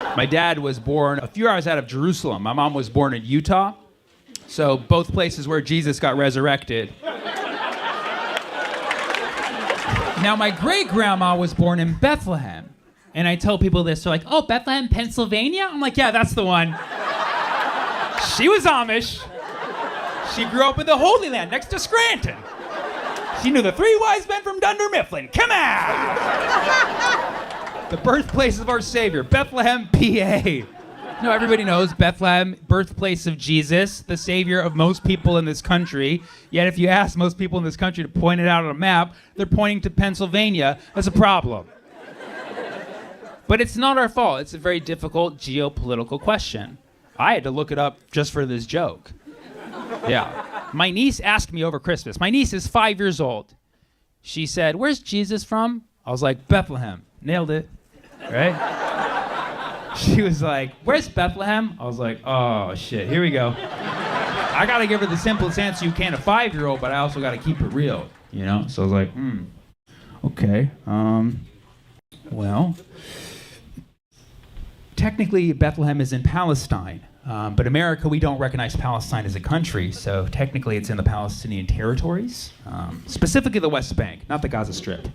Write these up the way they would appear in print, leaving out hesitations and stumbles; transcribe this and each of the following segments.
My dad was born a few hours out of Jerusalem. My mom was born in Utah. So both places where Jesus got resurrected. Now, my great-grandma was born in Bethlehem. And I tell people this, they're like, oh, Bethlehem, Pennsylvania? I'm like, yeah, that's the one. She was Amish. She grew up in the Holy Land next to Scranton. She knew the three wise men from Dunder Mifflin. Come on! The birthplace of our Savior, Bethlehem, PA. No, everybody knows Bethlehem, birthplace of Jesus, the Savior of most people in this country. Yet if you ask most people in this country to point it out on a map, they're pointing to Pennsylvania. That's a problem. But it's not our fault. It's a very difficult geopolitical question. I had to look it up just for this joke. Yeah. My niece asked me over Christmas. My niece is 5 years old. She said, where's Jesus from? I was like, Bethlehem. Nailed it. Right? She was like, where's Bethlehem? I was like, oh, shit. Here we go. I got to give her the simplest answer you can, a 5-year-old, but I also got to keep it real, you know? So I was like, okay. Well, technically Bethlehem is in Palestine. But America, we don't recognize Palestine as a country, so technically it's in the Palestinian territories, specifically the West Bank, not the Gaza Strip.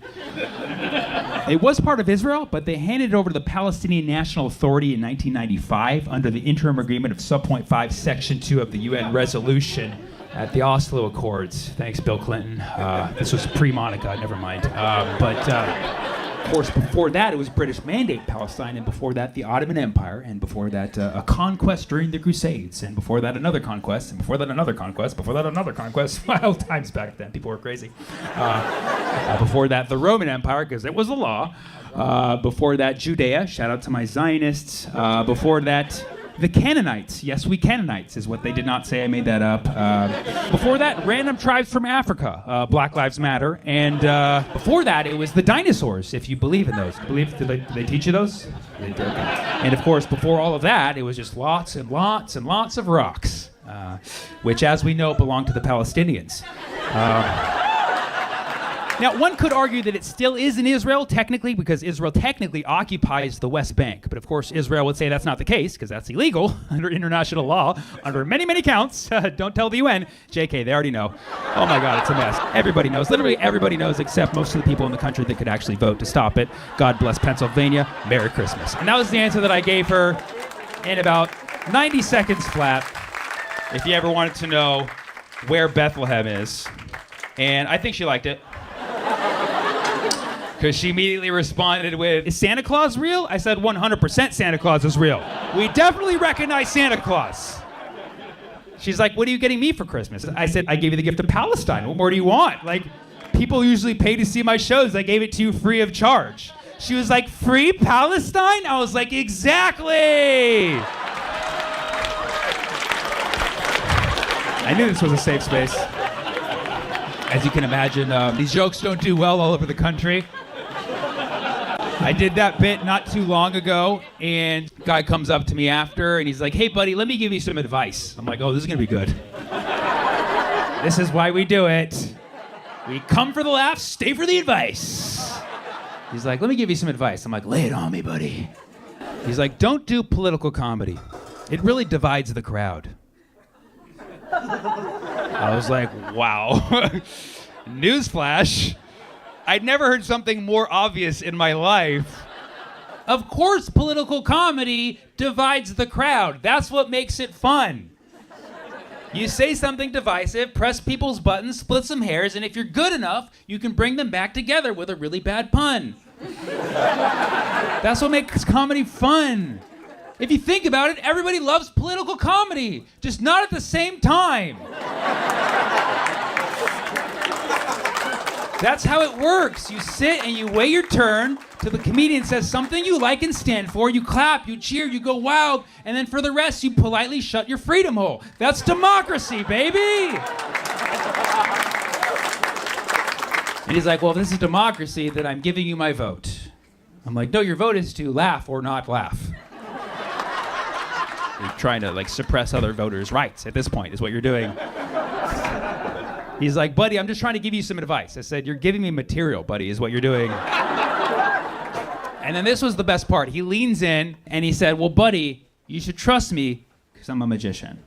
It was part of Israel, but they handed it over to the Palestinian National Authority in 1995 under the interim agreement of Subpoint 5, Section 2 of the UN resolution at the Oslo Accords. Thanks, Bill Clinton. This was pre-Monica, never mind. Of course, before that, it was British Mandate Palestine, and before that, the Ottoman Empire, and before that, a conquest during the Crusades, and before that, another conquest, and before that, another conquest, before that, another conquest. Wild times back then. People were crazy. Before that, the Roman Empire, because it was the law. Before that, Judea. Shout out to my Zionists. Before that, the Canaanites. Yes, we Canaanites is what they did not say. I made that up. Before that, random tribes from Africa. Black Lives Matter. And before that, it was the dinosaurs, if you believe in those. Did they teach you those? They did. Okay. And of course, before all of that, it was just lots and lots and lots of rocks, which, as we know, belong to the Palestinians. Now, one could argue that it still is in Israel, technically, because Israel technically occupies the West Bank. But of course, Israel would say that's not the case, because that's illegal under international law, under many, many counts. Don't tell the UN. JK, they already know. Oh my God, it's a mess. Everybody knows. Literally everybody knows, except most of the people in the country that could actually vote to stop it. God bless Pennsylvania. Merry Christmas. And that was the answer that I gave her in about 90 seconds flat, if you ever wanted to know where Bethlehem is. And I think she liked it. Because she immediately responded with, is Santa Claus real? I said 100% Santa Claus is real. We definitely recognize Santa Claus. She's like, what are you getting me for Christmas? I said, I gave you the gift of Palestine. What more do you want? Like, people usually pay to see my shows. I gave it to you free of charge. She was like, free Palestine? I was like, exactly. I knew this was a safe space. As you can imagine, these jokes don't do well all over the country. I did that bit not too long ago, and a guy comes up to me after, and he's like, hey, buddy, let me give you some advice. I'm like, oh, this is going to be good. This is why we do it. We come for the laughs, stay for the advice. He's like, let me give you some advice. I'm like, lay it on me, buddy. He's like, don't do political comedy. It really divides the crowd. I was like, wow. Newsflash. I'd never heard something more obvious in my life. Of course, political comedy divides the crowd. That's what makes it fun. You say something divisive, press people's buttons, split some hairs, and if you're good enough, you can bring them back together with a really bad pun. That's what makes comedy fun. If you think about it, everybody loves political comedy, just not at the same time. That's how it works. You sit and you wait your turn till the comedian says something you like and stand for. You clap, you cheer, you go wild, and then for the rest, you politely shut your freedom hole. That's democracy, baby! And he's like, well, if this is democracy, then I'm giving you my vote. I'm like, no, your vote is to laugh or not laugh. You're trying to suppress other voters' rights at this point is what you're doing. He's like, buddy, I'm just trying to give you some advice. I said, you're giving me material, buddy, is what you're doing. And then this was the best part. He leans in and he said, well, buddy, you should trust me because I'm a magician.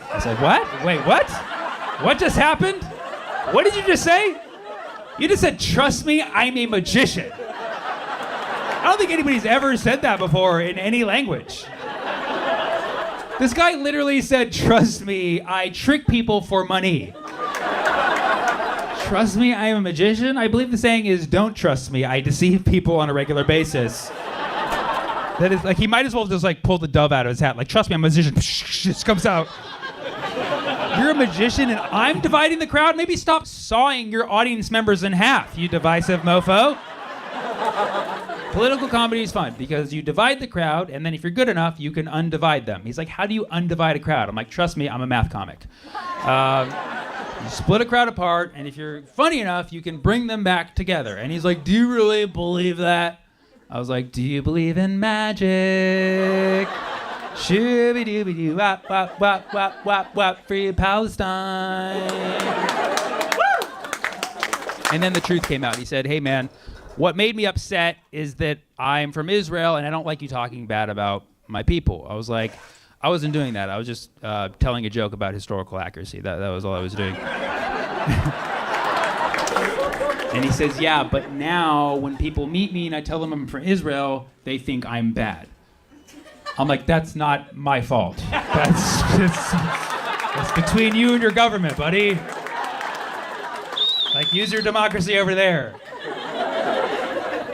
I was like, what? Wait, what? What just happened? What did you just say? You just said, trust me, I'm a magician. I don't think anybody's ever said that before in any language. This guy literally said, trust me, I trick people for money. Trust me, I am a magician? I believe the saying is, don't trust me, I deceive people on a regular basis. That is, like, he might as well just, like, pull the dove out of his hat. Like, trust me, I'm a magician. Just comes out. You're a magician and I'm dividing the crowd? Maybe stop sawing your audience members in half, you divisive mofo. Political comedy is fun because you divide the crowd, and then if you're good enough, you can undivide them. He's like, how do you undivide a crowd? I'm like, trust me, I'm a math comic. You split a crowd apart, and if you're funny enough, you can bring them back together. And he's like, do you really believe that? I was like, do you believe in magic? Shooby-dooby-doo, wap, wap, wap, wap, wap, wap, free Palestine. And then the truth came out. He said, hey, man, what made me upset is that I'm from Israel and I don't like you talking bad about my people. I was like, I wasn't doing that. I was just telling a joke about historical accuracy. That was all I was doing. And he says, yeah, but now when people meet me and I tell them I'm from Israel, they think I'm bad. I'm like, that's not my fault. That's between you and your government, buddy. Like, use your democracy over there.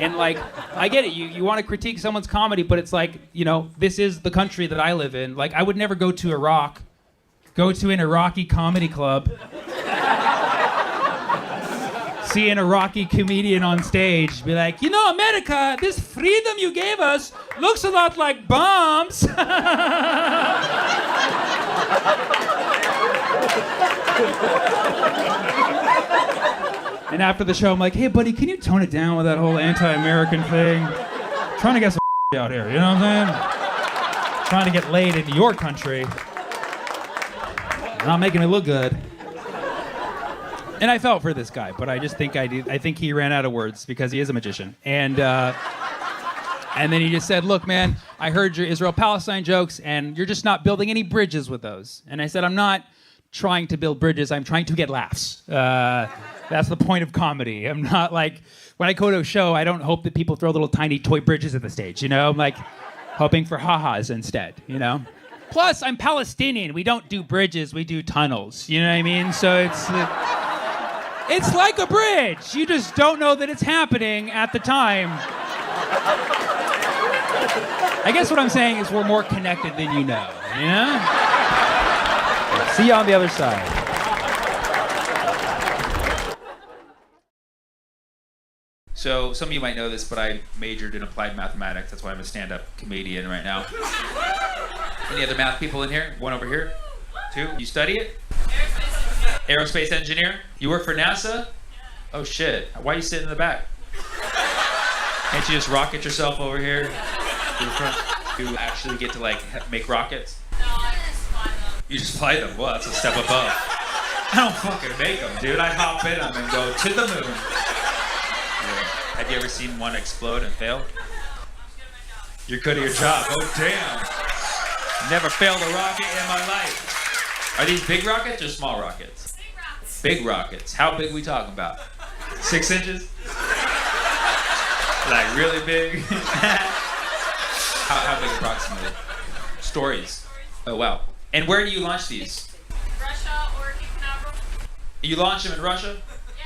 And like, I get it, you want to critique someone's comedy, but it's like, you know, this is the country that I live in. Like, I would never go to Iraq, go to an Iraqi comedy club, see an Iraqi comedian on stage, be like, you know, America, this freedom you gave us looks a lot like bombs. And after the show, I'm like, hey, buddy, can you tone it down with that whole anti-American thing? I'm trying to get some out here, you know what I'm saying? Trying to get laid in your country. Not making me look good. And I felt for this guy, but I just think I think he ran out of words because he is a magician. And then he just said, look, man, I heard your Israel-Palestine jokes, and you're just not building any bridges with those. And I said, I'm not trying to build bridges, I'm trying to get laughs. That's the point of comedy. I'm not like, when I go to a show, I don't hope that people throw little tiny toy bridges at the stage, you know? I'm like hoping for ha-has instead, you know? Plus, I'm Palestinian. We don't do bridges, we do tunnels, you know what I mean? So it's like a bridge. You just don't know that it's happening at the time. I guess what I'm saying is we're more connected than you know, you know? See you on the other side. So some of you might know this, but I majored in applied mathematics. That's why I'm a stand-up comedian right now. Any other math people in here? One over here? Two? You study it? Aerospace engineer? You work for NASA? Oh shit. Why are you sitting in the back? Can't you just rocket yourself over here to the front? You actually get to like make rockets? No, I just fly them. You just fly them? Well, that's a step above. I don't fucking make them, dude. I hop in them and go to the moon. Yeah. Have you ever seen one explode and fail? You're good at your job. Oh damn. Never failed a rocket in my life. Are these big rockets or small rockets? Big rockets. Big rockets. How big we talking about? 6 inches? Like really big? how big approximately? Stories. Oh wow. And where do you launch these? Russia or Cape Canaveral. You launch them in Russia? Yeah.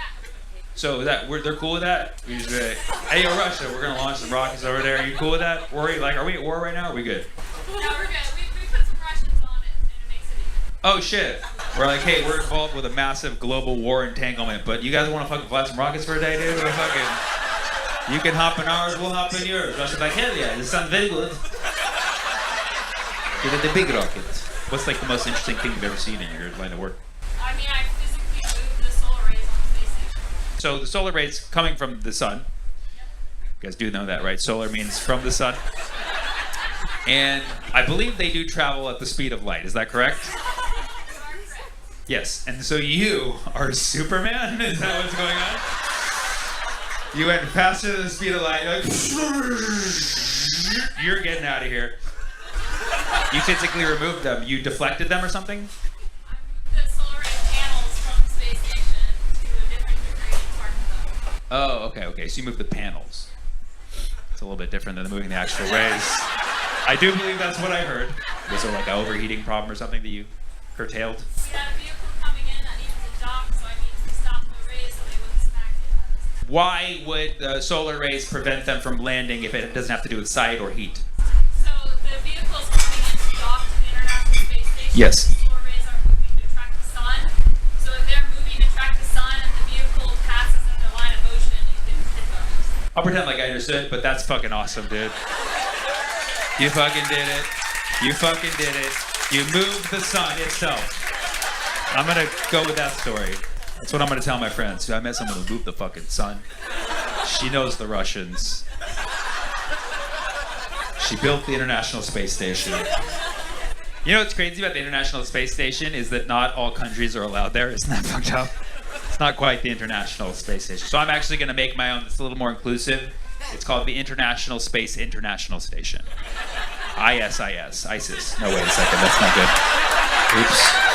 So is that they're cool with that? We just be like, hey yo Russia, we're gonna launch some rockets over there. Are you cool with that? Are we at war right now? Or are we good? No, we're good. We put some Russians on it and it makes it even. Oh shit. We're like, hey, we're involved with a massive global war entanglement, but you guys wanna fucking fly some rockets for a day, dude? We're fucking, you can hop in ours, we'll hop in yours. Russia's like, hell yeah, this sounds very good. Give it the big rockets. What's like the most interesting thing you've ever seen in your line of work? I mean, I physically moved the solar rays on the space station. So the solar rays coming from the sun. Yep. You guys do know that, right? Solar means from the sun. And I believe they do travel at the speed of light. Is that correct? Yes. And so you are Superman? Is that what's going on? You went faster than the speed of light. Like, you're getting out of here. You physically removed them. You deflected them or something? I moved the solar array panels from the space station to a different degree and parked them. Oh, okay. So you moved the panels. It's a little bit different than moving the actual rays. I do believe that's what I heard. Was there like an overheating problem or something that you curtailed? We had a vehicle coming in that needed to dock, so I needed to stop the rays so they wouldn't smack it. Why would solar rays prevent them from landing if it doesn't have to do with sight or heat? So the vehicle's coming in to dock to the International Space Station. Yes. The solar rays are moving to track the sun. So if they're moving to track the sun and the vehicle passes in their line of motion, it didn't hit them. I'll pretend like I understood, but that's fucking awesome, dude. You fucking did it. You fucking did it. You moved the sun itself. I'm gonna go with that story. That's what I'm gonna tell my friends. I met someone who moved the fucking sun. She knows the Russians. She built the International Space Station. You know what's crazy about the International Space Station is that not all countries are allowed there. Isn't that fucked up? It's not quite the International Space Station. So I'm actually gonna make my own that's a little more inclusive. It's called the International Space International Station. ISIS. ISIS. No, wait a second. That's not good. Oops.